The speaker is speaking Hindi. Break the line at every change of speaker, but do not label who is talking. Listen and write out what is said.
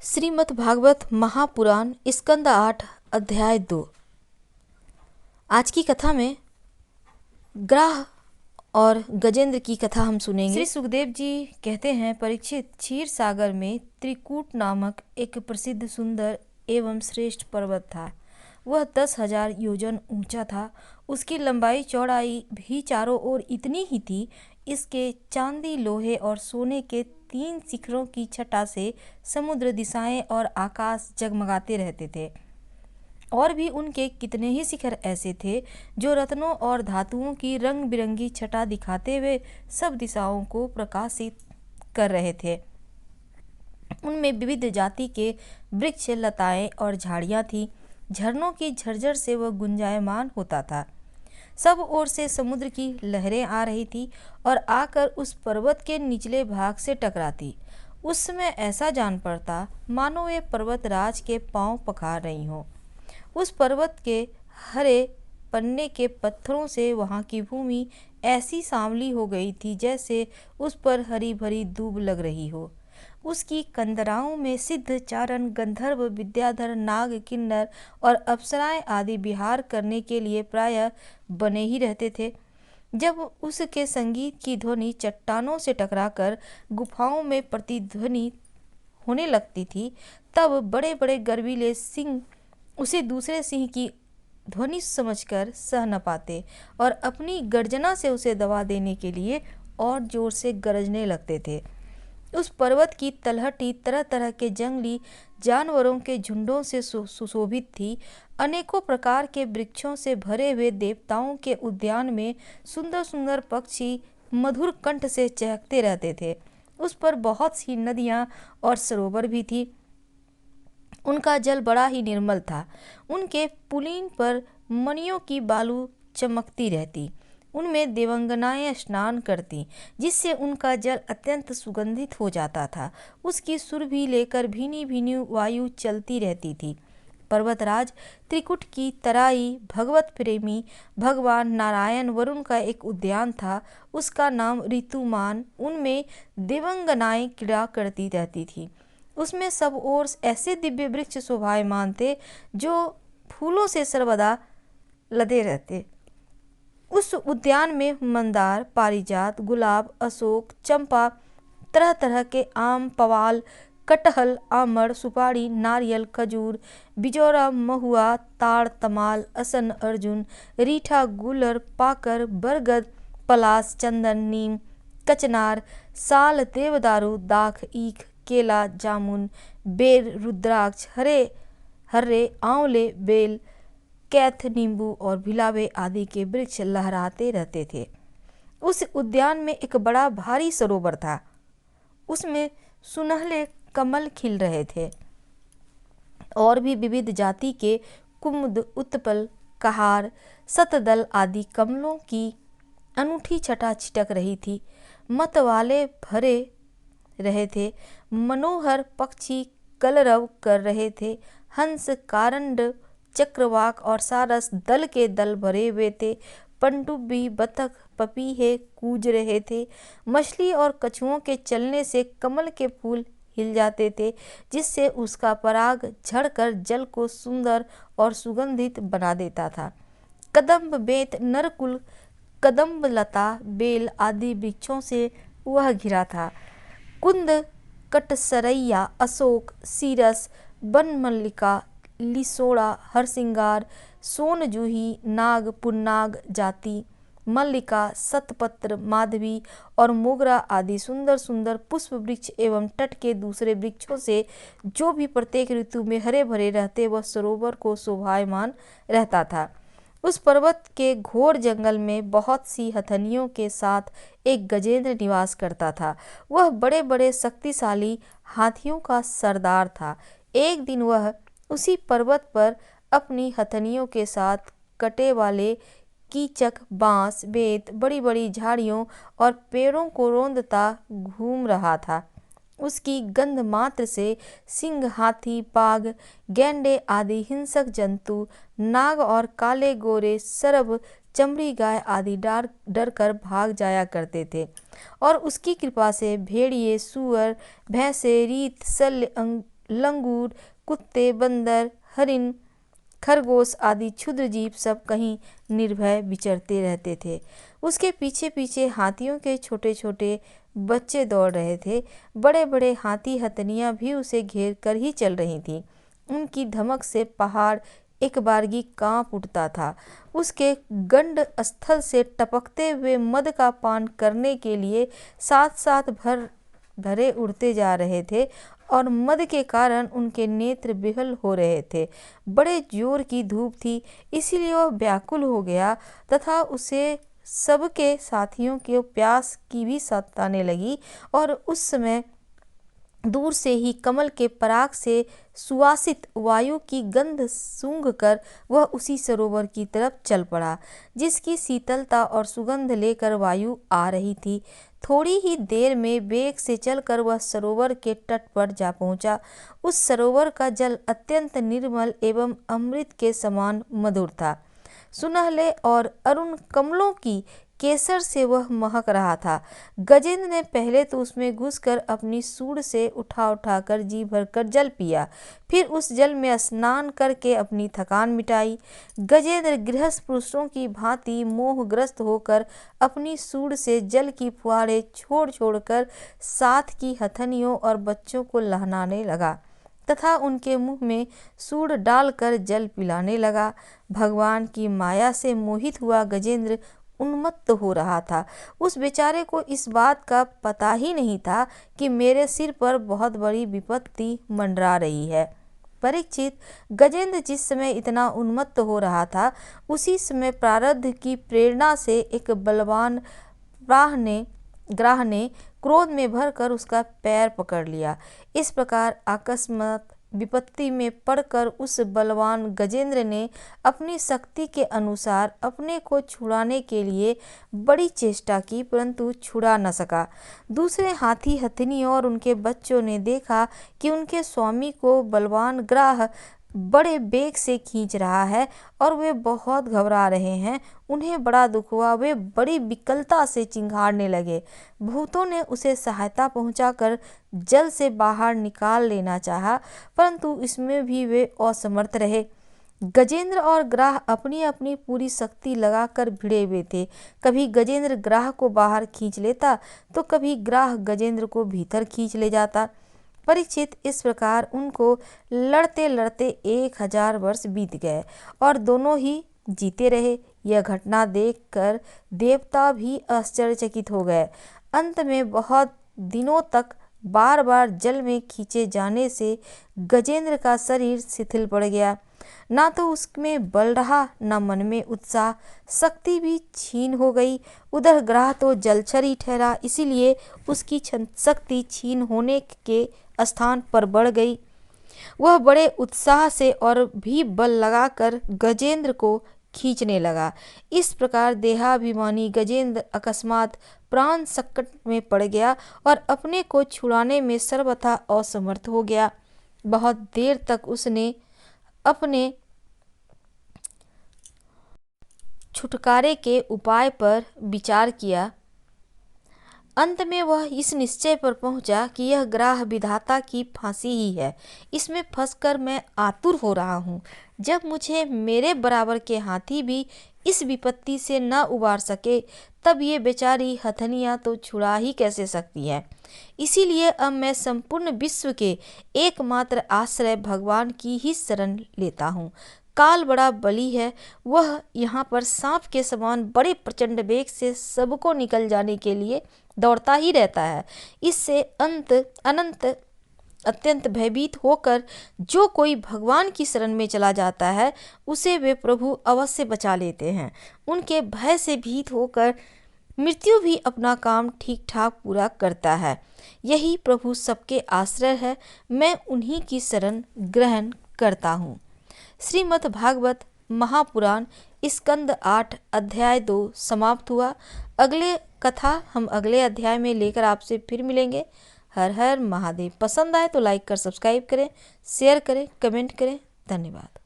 श्रीमद् भागवत महापुराण स्कंद 8 अध्याय 2। आज की कथा में ग्राह और गजेंद्र की कथा हम सुनेंगे। श्री सुखदेव जी कहते हैं, परीक्षित, क्षीर सागर में त्रिकूट नामक एक प्रसिद्ध सुंदर एवं श्रेष्ठ पर्वत था। वह 10,000 योजन ऊंचा था। उसकी लंबाई चौड़ाई भी चारों ओर इतनी ही थी। इसके चांदी, लोहे और सोने के 3 शिखरों की छटा से समुद्र, दिशाएं और आकाश जगमगाते रहते थे। और भी उनके कितने ही शिखर ऐसे थे जो रत्नों और धातुओं की रंग बिरंगी छटा दिखाते हुए सब दिशाओं को प्रकाशित कर रहे थे। उनमें विविध जाति के वृक्ष, लताएं और झाड़ियां थीं। झरनों की झरझर से वह गुंजायमान होता था। सब ओर से समुद्र की लहरें आ रही थी और आकर उस पर्वत के निचले भाग से टकराती। उस समय ऐसा जान पड़ता मानो वे पर्वत राज के पांव पखार रही हों। उस पर्वत के हरे पन्ने के पत्थरों से वहां की भूमि ऐसी सांवली हो गई थी जैसे उस पर हरी भरी दूब लग रही हो। उसकी कंदराओं में सिद्ध, चारण, गंधर्व, विद्याधर, नाग, किन्नर और अप्सराएं आदि विहार करने के लिए प्रायः बने ही रहते थे। जब उसके संगीत की ध्वनि चट्टानों से टकराकर गुफाओं में प्रतिध्वनि होने लगती थी, तब बड़े बड़े गर्वीले सिंह उसे दूसरे सिंह की ध्वनि समझकर सह न पाते और अपनी गर्जना से उसे दबा देने के लिए और जोर से गरजने लगते थे। उस पर्वत की तलहटी तरह तरह के जंगली जानवरों के झुंडों से सुशोभित थी। अनेकों प्रकार के वृक्षों से भरे हुए देवताओं के उद्यान में सुंदर सुंदर पक्षी मधुर कंठ से चहकते रहते थे। उस पर बहुत सी नदियां और सरोवर भी थी। उनका जल बड़ा ही निर्मल था। उनके पुलीन पर मणियों की बालू चमकती रहती। उनमें देवंगनाएं स्नान करती, जिससे उनका जल अत्यंत सुगंधित हो जाता था। उसकी सुरभि लेकर भीनी भीनी वायु चलती रहती थी। पर्वतराज त्रिकुट की तराई भगवत प्रेमी भगवान नारायण वरुण का एक उद्यान था। उसका नाम ऋतुमान। उनमें देवंगनाएं क्रीड़ा करती रहती थी। उसमें सब ओर ऐसे दिव्य वृक्ष शोभायमान थे जो फूलों से सर्वदा लदे रहते। उस उद्यान में मंदार, पारिजात, गुलाब, अशोक, चंपा, तरह तरह के आम, पवाल, कटहल, आमर, सुपारी, नारियल, खजूर, बिजौरा, महुआ, ताड़, तमाल, असन, अर्जुन, रीठा, गुलर, पाकर, बरगद, पलास, चंदन, नीम, कचनार, साल, देवदारू, दाख, ईख, केला, जामुन, बेर, रुद्राक्ष, हर्रे, आंवले, बेल, कैथ, नींबू और भिलावे आदि के वृक्ष लहराते रहते थे। उस उद्यान में एक बड़ा भारी सरोवर था। उसमें सुनहले कमल खिल रहे थे और भी विविध जाति के कुमुद, उत्पल, कहार, शतदल आदि कमलों की अनूठी छटा छिटक रही थी। मत वाले भरे रहे थे। मनोहर पक्षी कलरव कर रहे थे। हंस, कारंड, चक्रवाक और सारस दल के दल भरे हुए थे। पनडुब्बी, बतख, पपीहे कूज रहे थे। मछली और कछुओं के चलने से कमल के फूल हिल जाते थे, जिससे उसका पराग झड़कर जल को सुंदर और सुगंधित बना देता था। कदम्ब, बेत, नरकुल, कदम्ब लता, बेल आदि वृक्षों से वह घिरा था। कुंद, कटसरैया, अशोक, सीरस, बनमल्लिका, लिसोड़ा, हरसिंगार, सोनजूही, नाग, पुन्नाग जाति, मल्लिका, शतपत्र, माधवी और मोगरा आदि सुंदर सुंदर पुष्प वृक्ष एवं तट के दूसरे वृक्षों से जो भी प्रत्येक ऋतु में हरे भरे रहते, वह सरोवर को शोभायमान रहता था। उस पर्वत के घोर जंगल में बहुत सी हथनियों के साथ एक गजेंद्र निवास करता था। वह बड़े बड़े शक्तिशाली हाथियों का सरदार था। एक दिन वह उसी पर्वत पर अपनी हथनियों के साथ कटे वाले कीचक, बांस, बेत, बड़ी बड़ी झाड़ियों और पेड़ों को रौंदता घूम रहा था। उसकी गंध मात्र से सिंह, हाथी, बाघ, गैंडे आदि हिंसक जंतु, नाग और काले गोरे सरब, चमड़ी गाय आदि डर कर भाग जाया करते थे। और उसकी कृपा से भेड़िए, सूअर, भैंसे, रीत, शल्य, लंगूर, कुत्ते, बंदर, हरिन, खरगोश आदि क्षुद्र जीव सब कहीं निर्भय विचरते रहते थे। उसके पीछे पीछे हाथियों के छोटे छोटे बच्चे दौड़ रहे थे। बड़े बड़े हाथी हथनियाँ भी उसे घेर कर ही चल रही थीं। उनकी धमक से पहाड़ एक बारगी कांप उठता था। उसके गंड स्थल से टपकते हुए मद का पान करने के लिए साथ साथ भरे उड़ते जा रहे थे और मद के कारण उनके नेत्र विहल हो रहे थे। बड़े जोर की धूप थी, इसीलिए वह व्याकुल हो गया तथा उसे सबके साथियों के प्यास की भी सताने लगी। और उस समय दूर से ही कमल के पराग से सुवासित वायु की गंध सूंघकर वह उसी सरोवर की तरफ चल पड़ा, जिसकी शीतलता और सुगंध लेकर वायु आ रही थी। थोड़ी ही देर में वेग से चलकर वह सरोवर के तट पर जा पहुंचा। उस सरोवर का जल अत्यंत निर्मल एवं अमृत के समान मधुर था। सुनहले और अरुण कमलों की केसर से वह महक रहा था। गजेंद्र ने पहले तो उसमें घुसकर अपनी सूंड से उठाकर जी भरकर जल पिया, फिर उस जल में स्नान करके अपनी थकान मिटाई। गजेंद्र गृहस्थ पुरुषों की भांति मोहग्रस्त होकर अपनी सूंड से जल की फुहारें छोड़ छोड़कर साथ की हथनियों और बच्चों को लहलाने लगा तथा उनके मुंह में सूंड डालकर जल पिलाने लगा। भगवान की माया से मोहित हुआ गजेंद्र उन्मत्त हो रहा था। उस बेचारे को इस बात का पता ही नहीं था कि मेरे सिर पर बहुत बड़ी विपत्ति मंडरा रही है। परीक्षित, गजेंद्र जिस समय इतना उन्मत्त हो रहा था, उसी समय प्रारब्ध की प्रेरणा से एक बलवान ग्राह ने क्रोध में भरकर उसका पैर पकड़ लिया। इस प्रकार अकस्मात विपत्ति में पड़कर उस बलवान गजेंद्र ने अपनी शक्ति के अनुसार अपने को छुड़ाने के लिए बड़ी चेष्टा की, परंतु छुड़ा न सका। दूसरे हाथी हथनियों और उनके बच्चों ने देखा कि उनके स्वामी को बलवान ग्राह बड़े बेग से खींच रहा है और वे बहुत घबरा रहे हैं। उन्हें बड़ा दुख हुआ। वे बड़ी विकलता से चिंघाड़ने लगे। भूतों ने उसे सहायता पहुंचाकर जल से बाहर निकाल लेना चाहा, परंतु इसमें भी वे असमर्थ रहे। गजेंद्र और ग्राह अपनी अपनी पूरी शक्ति लगाकर भिड़े हुए थे। कभी गजेंद्र ग्राह को बाहर खींच लेता तो कभी ग्राह गजेंद्र को भीतर खींच ले जाता। परीक्षित, इस प्रकार उनको लड़ते लड़ते 1000 वर्ष बीत गए और दोनों ही जीते रहे। यह घटना देखकर देवता भी आश्चर्यचकित हो गए। अंत में बहुत दिनों तक बार बार जल में खींचे जाने से गजेंद्र का शरीर शिथिल पड़ गया। ना तो उसमें बल रहा, न मन में उत्साह, शक्ति भी छीन हो गई। उधर ग्राह तो जलचर ही ठहरा, इसीलिए उसकी शक्ति छीन होने के स्थान पर बढ़ गई। वह बड़े उत्साह से और भी बल लगाकर गजेंद्र को खींचने लगा। इस प्रकार देहाभिमानी गजेंद्र अकस्मात प्राण संकट में पड़ गया और अपने को छुड़ाने में सर्वथा असमर्थ हो गया। बहुत देर तक उसने अपने छुटकारे के उपाय पर विचार किया। अंत में वह इस निश्चय पर पहुंचा कि यह ग्राह विधाता की फांसी ही है। इसमें फंसकर मैं आतुर हो रहा हूँ। जब मुझे मेरे बराबर के हाथी भी इस विपत्ति से न उबार सके, तब ये बेचारी हथनियाँ तो छुड़ा ही कैसे सकती है। इसीलिए अब मैं संपूर्ण विश्व के एकमात्र आश्रय भगवान की ही शरण लेता हूँ। काल बड़ा बली है, वह यहाँ पर सांप के समान बड़े प्रचंड वेग से सबको निकल जाने के लिए दौड़ता ही रहता है। इससे अनंत अत्यंत भयभीत होकर जो कोई भगवान की शरण में चला जाता है, उसे वे प्रभु अवश्य बचा लेते हैं। उनके भय से भीत होकर मृत्यु भी अपना काम ठीक ठाक पूरा करता है। यही प्रभु सबके आश्रय है। मैं उन्हीं की शरण ग्रहण करता हूँ। श्रीमद् भागवत महापुराण स्कंद 8 अध्याय 2 समाप्त हुआ। अगले कथा हम अगले अध्याय में लेकर आपसे फिर मिलेंगे। हर हर महादेव। पसंद आए तो लाइक कर सब्सक्राइब करें, शेयर करें, कमेंट करें। धन्यवाद।